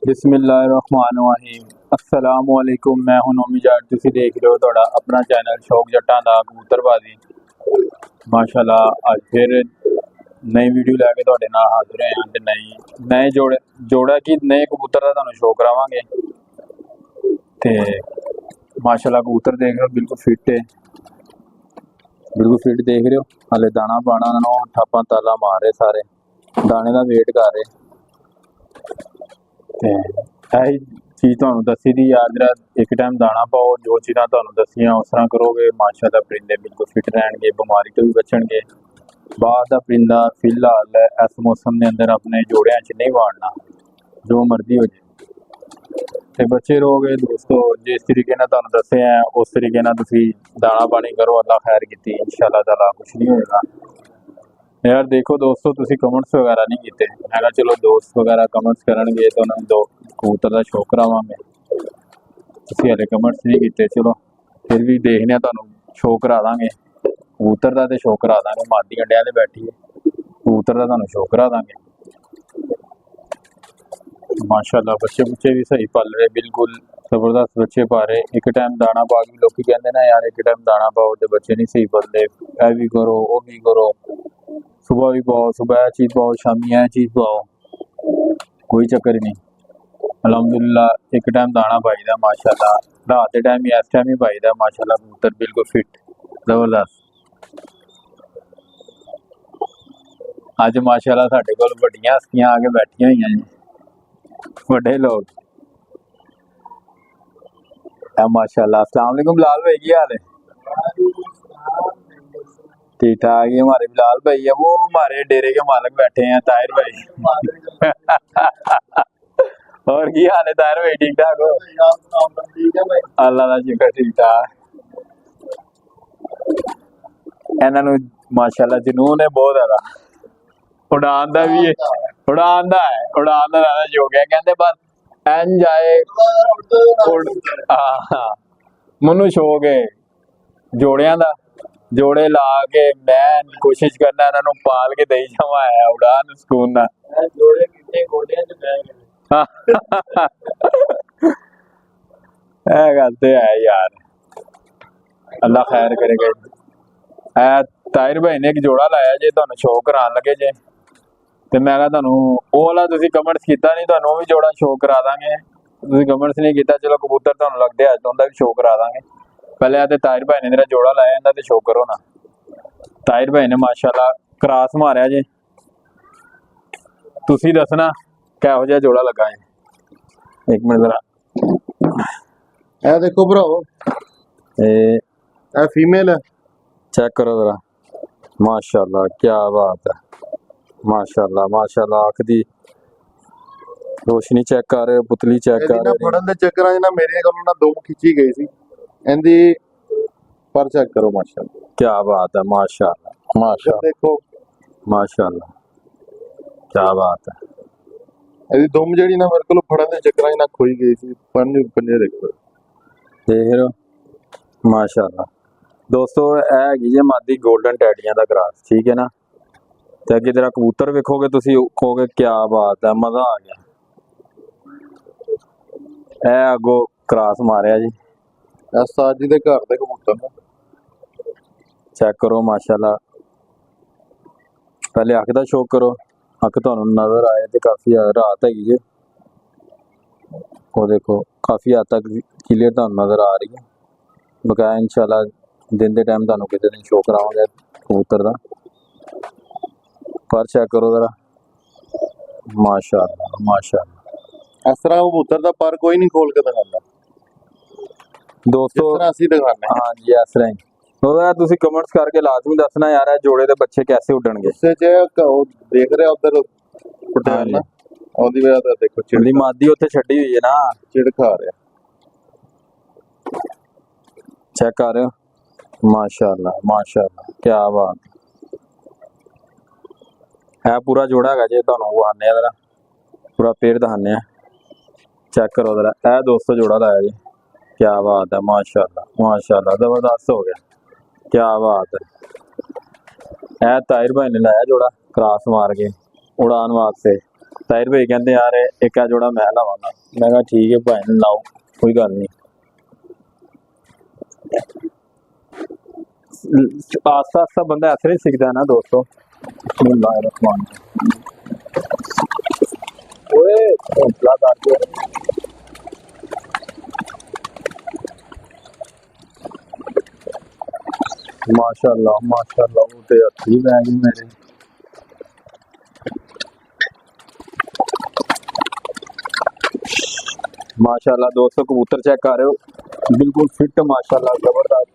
बिस्मिल्लाहिर्रहमानिर्रहीम अस्सलाम वालेकुम। मैं हूं नोमी जाट, तुसी देख रहे हो थोड़ा अपना चैनल शौक जट्टां दा कबूतरबाजी। माशाल्लाह अज फिर नई वीडियो लैके तुहाडे नाल हाजिर होए हां ते नए जोड़ा कि नए कबूतर दा तुहानूं शो करावांगे। ते माशाल्लाह कबूतर देख रहे हो बिल्कुल फिट है, बिल्कुल फिट देख रहे हो। हाले दाना पाना उन्होंने ठप्पा ताला मार रहे, सारे दाने का वेट कर रहे। यही चीज़ तुहानूं दसी दी यार, जरा एक टाइम दाना पाओ, जो चीज़ां तुहानूं दसियां उस तरह करोगे माशाल्लाह परिंदे बिल्कुल फिट रहणगे, बीमारी तो भी बचणगे। बाहर दा परिंदा फिलहाल इस मौसम के अंदर अपने जोड़ियां च नहीं वाड़ना, जो मर्जी हो जाए। ते बच्चे रहोगे दोस्तों, जिस तरीके नाल तुहानूं दस्से हैं उस तरीके नाल तुसीं दाना पानी करो, अल्लाह खैर कीती इंशाअल्लाह ताला कुछ नहीं होएगा। यार देखो दोस्तों, तुसीं कमेंट्स वगैरह नहीं कीते, मैं कहा चलो दोस्त वगैरह कमेंट्स करनगे तो उन्होंने दो कबूतर का शो करावांगे। तुसीं हले कमेंट्स नहीं कीते, चलो फिर भी देखने तुहानूं शो करा दांगे। कबूतर का तो शो करा दांगे, मादी अंडियां ते बैठी है, कबूतर का तुहानूं शो करा दांगे। माशाल्लाह बच्चे बुच्चे भी सही पल रहे, बिल्कुल जबरदस्त बच्चे पा रहे। एक टाइम दाना पा के लोग कहते ना यार एक टाइम दाना पाओ तो बच्चे नहीं सही पलते, यह भी करो वो भी करो, सुबह भी पाओ, सुबह यह चीज़ पाओ, शामी यह चीज़ पाओ, कोई चक्कर ही नहीं। अल्हम्दुलिल्लाह एक टाइम दाना पाईदा माशाल्लाह, रात के टाइम इस टाइम ही पाईदा माशाल्लाह। कबूतर बिल्कुल फिट जबरदस्त। अज माशाल्लाह साडे कोल वड्डियां हस्तियां आके बैठियां हुई जी, बड़े लोग। माशाल्लाह अस्सलाम वालेकुम बिलाल भाई, की हाल है? ठीक ठाक। ये हमारे बिलाल भाई है, वो हमारे डेरे के मालिक बैठे हैं ताहिर भाई। और की हाल है ताहिर भाई, ठीक ठाक हो? अल्लाह का शुक्र ठीक ठाक। इन्हों माशाल्लाह जुनून है बहुत ज्यादा, उड़ान का भी है, उड़ान का है, उड़ान का ज्यादा शौक है। कहते बस इंज आए मनु शौक है जोड़िया का, जोड़े ला के मैं कोशिश करना इन्हों पाल के दई जावा है उड़ान सुकून ना। गल तो है यार, अल्लाह खैर करेगा। ताहिर भाई ने एक जोड़ा लाया जे, तुहानूं शो करान लगे जे, तो मैं कहा तुहानूं वो वाला तुसीं कमेंट्स कीता नहीं, तुहानूं भी जोड़ा शो करा दांगे। तुसीं कमेंट्स नहीं कीता, चलो कबूतर तुहानूं लगदे अज तो उनदा भी शो करा दांगे। पहले आते ताहिर भाई ने मेरा जोड़ा लाया, इन्दा ते शो करो ना। ताहिर भाई ने माशाल्लाह क्रॉस मारिया जे, तुसीं दसना किहो जिहा जोड़ा लगा है। एक मिनट जरा ए देखो भराओ, ए फीमेल है, चेक करो जरा। माशाल्लाह क्या बात है, माशाल्लाह माशाल्लाह। अख दी रोशनी चेक कर रहे हो, पुतली चेक कर रहे हो। फड़न दे चक्करां च ना मेरे कोलों ना दो खिंची गई सी, इंदी पर चेक करो माशाल्लाह। क्या बात है, माशाल्लाह माशाल्लाह देखो माशाल्लाह क्या बात है। ਇਹਦੀ ਦੁਮ ਜਿਹੜੀ ਨਾ ਮੇਰੇ ਕੋਲ ਫੜਨ ਦੇ ਚੱਕਰਾਂ 'ਚ ਨਾ ਖੋਈ ਗਈ ਸੀ, ਪੰਜੇ ਦੇਖੋ देख रहे हो माशाल्लाह। दोस्तों यह हैगी जे मादी गोल्डन टैडियां दा क्रॉस, ठीक है ना। तो अगे तेरा कबूतर वेखोगे तुसीं कहोगे क्या बात है, मजा आ गया। ए अगो क्रॉस मारिया जी, साजी दे घर दे कबूतर ने, चेक करो माशाल्लाह। पहले अख दा शौक करो, अख तुहानूं नजर आए तो काफ़ी रात हैगी जे, वो देखो काफ़ी हद तक क्लीयर तुहानूं नजर आ रही है। बकाया इंशाल्लाह दिन के टाइम तुहानूं किसी दिन शो करावांगे कबूतर का। पर चेक करो जरा, माशाल्लाह माशाल्लाह। इस तरह कबूतर का पर कोई नहीं खोल के दिखाता दोस्तों, ਅਸੀਂ ਦਿਖਾਣੇ। हाँ जी इस तरह ही। तो यार तुसीं कमेंट्स करके लाजमी दसना यार जोड़े के बच्चे कैसे उड़नगे। उससे देख रहे उधर पटेल ना, ਉਹਦੀ ਵਜ੍ਹਾ ਤੋਂ ਦੇਖੋ चिड़ी मादी उत्थे छड्डी हुई है ना, चिड़ खा रहा। चेक कर रहे हो माशाल्लाह माशाल्लाह क्या बात है। पूरा जोड़ा है जी, तुहानूं वहाने जरा पूरा पेड़ दिखाने। चेक करो जरा, ए दोस्तों जोड़ा लाया जी, क्या बात है माशाल्लाह माशाल्लाह जबरदस्त हो गया, क्या बात है। ए ताहिर भाई ने लाया जोड़ा क्रॉस मार के उड़ान वास्ते। ਤਾਹਿਰ ਭਾਈ ਕਹਿੰਦੇ ਯਾਰ ਇੱਕ ਆ ਜੋੜਾ ਮੈਂ ਲਾਵਾਂਗਾ। ਮੈਂ ਕਿਹਾ ਠੀਕ ਹੈ ਭਾਈ ਨੂੰ ਲਾਓ, ਕੋਈ ਗੱਲ ਨਹੀਂ। आस्ता आस्ता बंदा ऐसे ही सीखता है ना दोस्तों। बिस्मिल्लाहिर्रहमान ओए हौसला करके माशाल्लाह माशाल्लाह वो तो अच्छी बैग मेरे। माशाल्लाह दोस्तों कबूतर चेक कर रहे हो, बिल्कुल फिट माशाल्लाह जबरदस्त।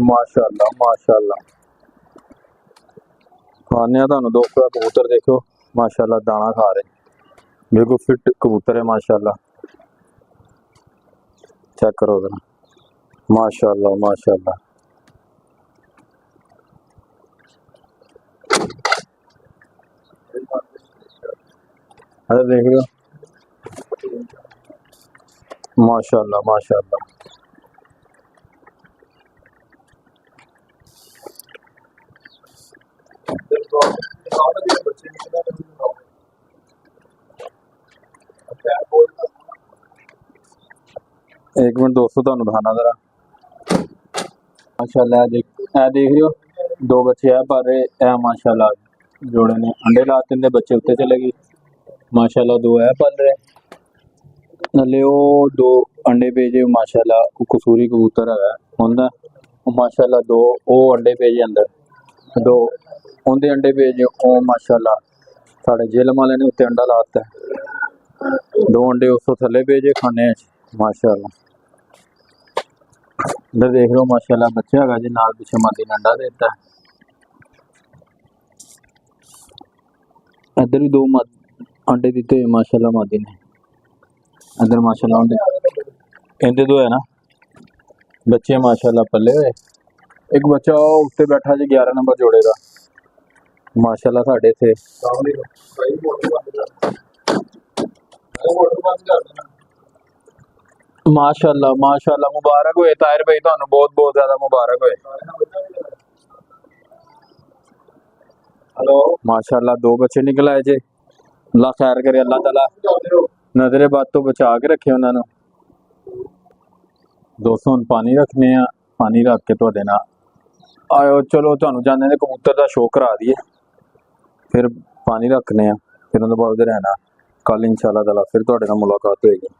माशाल्लाह माशाल्लाह खाने तुहानू दोस्तों कबूतर देखो माशाल्लाह दाना खा रहे, बिल्कुल फिट कबूतर है माशाल्लाह। चेक करो जरा माशाल्लाह माशाल्लाह। अरे देख रहे हो माशाल्लाह माशाल्लाह। एक मिनट दोस्तों तुहानू दिखाना जरा माशाल्लाह। देख रहे हो दो बच्चे है पर ए माशाल्लाह जोड़े ने अंडे ला दिंदे, बच्चे उत्ते चले गए माशाल्लाह। दो है पल रहे नले वो दो अंडे भेजे माशाल्लाह। कसूरी कबूतर है उनका माशाल्लाह। दो वो अंडे भेजे अंदर, दो उनके अंडे भेजे ओ माशाल्लाह। साढ़े जेलम वाले ने उत्ते अंडा लाता, दो अंडे उस थले भेजे खाने माशाल्लाह। इधर देख लो माशाल्लाह बच्चे है जी, नाल पिछे मादी ने अंडा देता है। इधर भी दो अंडे दिते हुए माशाल्लाह मादी ने, इधर माशाल्लाह अंडे इनके दो है ना बच्चे माशाल्लाह पले हुए। एक बच्चा उत्ते बैठा जी 11 नंबर जोड़े का माशाल्लाह। साढ़े इत्थे माशाल्लाह माशाल्लाह मुबारक होए ताहिर भाई, तुहानू बहुत बहुत ज्यादा मुबारक होए। हेलो माशाल्लाह दो बच्चे निकल आए जे, अल्लाह खैर करे, अल्लाह ताला नजरे बद तो बचा के रखे उन्होंने। दोस्तों हम पानी रखने हैं, पानी रख के तुहाडे नाल आयो चलो तुहानू जाने दे कबूतर का शो करा दिए, फिर पानी रखने हैं, फिर उन्होंने बाद रहना। कल इंशाअल्लाह ताला फिर तुहाडे नाल मुलाकात होएगी।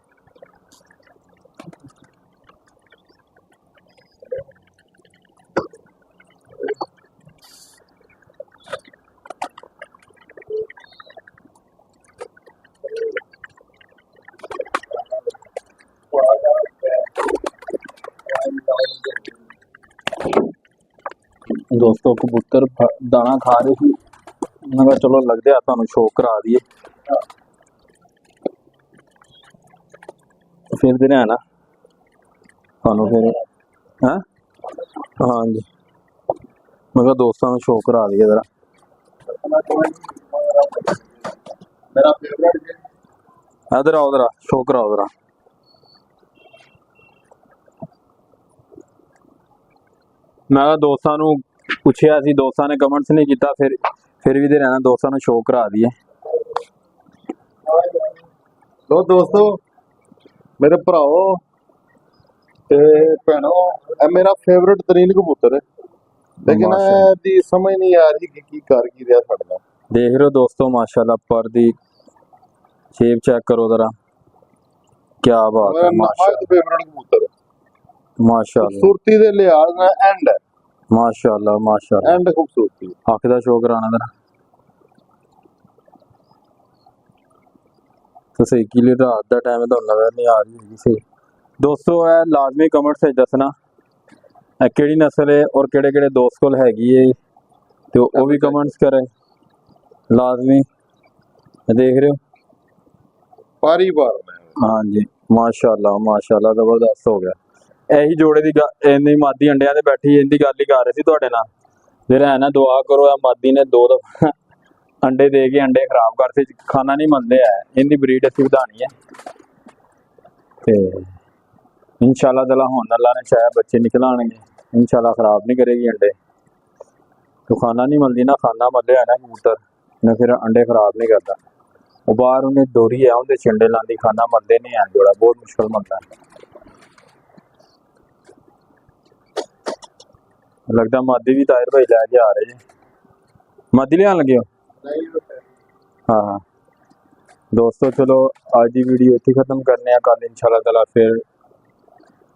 दोस्तों कबूतर दाना खा रहे थे, मैं कहा चलो लगते है तुहानू शो करा दिए, फिर दिन है ना तुहानू फिर है। हाँ जी मैं कहा दोस्तों में शो करा दिए जरा। इधर आओ जरा शो कराओ जरा। मैं दोस्तों नू पूछया सी, दोस्तों ने कमेंट्स नहीं किया, फिर भी दे रहना दोस्तों ने शो करा दिए। तो दोस्तों मेरे भराओ ते भैनों ए मेरा फेवरेट तरीन कबूतर है, लेकिन दी समझ नहीं आ रही कि कर की रहा साडे नाल। देख रहे हो दोस्तों माशाल्लाह पर दी शेप चेक करो जरा, क्या बात है माशाल्लाह। फेवरेट कबूतर माशाल्लाह खूबसूरती दे लिहाज नाल एंड है माशाल्लाह माशाल्लाह। एंड खूबसूरती अख दा शो कराना जरा तो सही की रात का टाइम तो नजर नहीं आ रही होगी सही। दोस्तों है लाजमी कमेंट से दसना केड़ी नस्ल है और केड़े केड़े दोस्त कोल हैगी है, तो वो भी कमेंट्स करे लाजमी। देख रहे हो पारी बार में। हाँ जी माशाल्लाह माशाल्लाह जबरदस्त हो गया। यही जोड़े दी इन्नी मादी अंडिया ते बैठी इनकी गल ही कर रहे थे तुहाडे नाल। फिर है ना दुआ करो या मादी ने 2 दफा अंडे दे के अंडे खराब करते, खाना नहीं मनते है, इनकी ब्रीड असीं वधानी है ते इंशाअल्लाह ताला हुण अल्लाह ने चाहे बच्चे निकल आएंगे, इंशाअल्लाह खराब नहीं करेगी अंडे। तो खाना नहीं मिलती ना, खाना मल्ले है ना कबूतर ने फिर अंडे खराब नहीं करता। वो बाहर उन्हें दोरी है उनके चिंडे लांदी, खाना मल्ले नहीं है जोड़ा, बहुत मुश्किल मिलता है। लगता मादी भी ताहिर भाई लैके आ रहे हैं, मादी लिया लगे हो। हाँ हाँ दोस्तों, चलो आज की वीडियो इतनी खत्म करने, कल इंशाल्लाह ताला फिर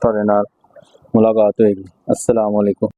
थोड़े नाल मुलाकात होगी। अस्सलाम वालेकुम।